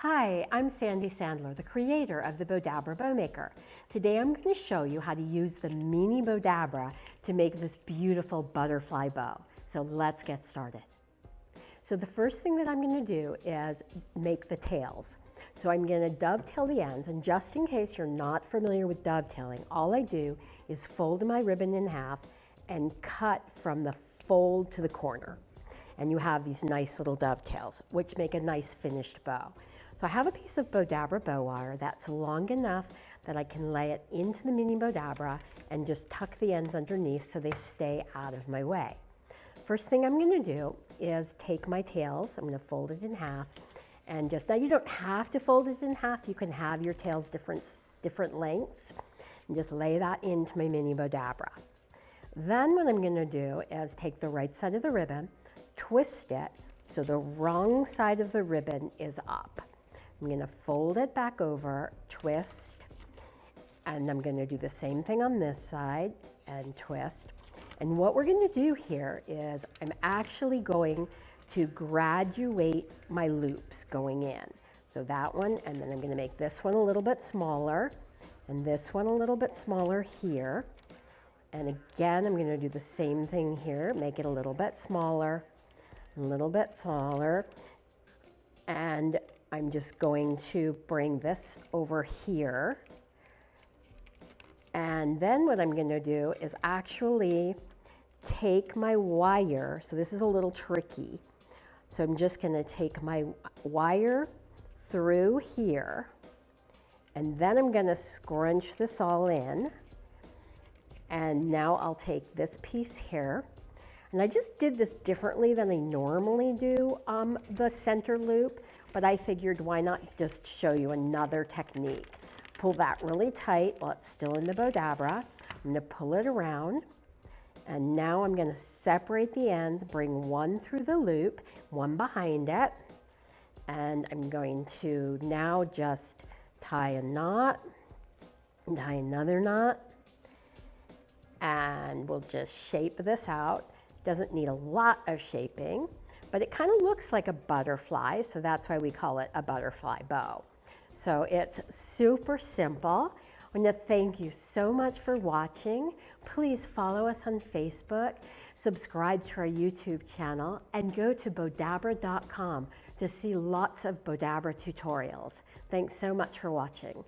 Hi, I'm Sandy Sandler, the creator of the Bowdabra Bow Maker. Today I'm going to show you how to use the Mini Bowdabra to make this beautiful butterfly bow. So let's get started. So the first thing that I'm going to do is make the tails. So I'm going to dovetail the ends, and just in case you're not familiar with dovetailing, all I do is fold my ribbon in half and cut from the fold to the corner. And you have these nice little dovetails, which make a nice finished bow. So I have a piece of Bowdabra Bow Wire that's long enough that I can lay it into the Mini Bowdabra and just tuck the ends underneath so they stay out of my way. First thing I'm going to do is take my tails, I'm going to fold it in half, and now you don't have to fold it in half, you can have your tails different lengths, and just lay that into my Mini Bowdabra. Then what I'm going to do is take the right side of the ribbon, twist it so the wrong side of the ribbon is up. I'm going to fold it back over, twist, and I'm going to do the same thing on this side and twist. And what we're going to do here is I'm actually going to graduate my loops going in. So that one, and then I'm going to make this one a little bit smaller and this one a little bit smaller here. And again, I'm going to do the same thing here, make it a little bit smaller, and I'm just going to bring this over here. And then what I'm going to do is actually take my wire, so this is a little tricky. So I'm just going to take my wire through here, and then I'm going to scrunch this all in. And now I'll take this piece here, and I just did this differently than I normally do the center loop, but I figured why not just show you another technique. Pull that really tight while it's still in the Bowdabra. I'm going to pull it around, and now I'm going to separate the ends, bring one through the loop, one behind it, and I'm going to now just tie a knot, and tie another knot, and we'll just shape this out. Doesn't need a lot of shaping, but it kind of looks like a butterfly, so that's why we call it a butterfly bow. So it's super simple. I want to thank you so much for watching. Please follow us on Facebook, subscribe to our YouTube channel, and go to Bowdabra.com to see lots of Bowdabra tutorials. Thanks so much for watching.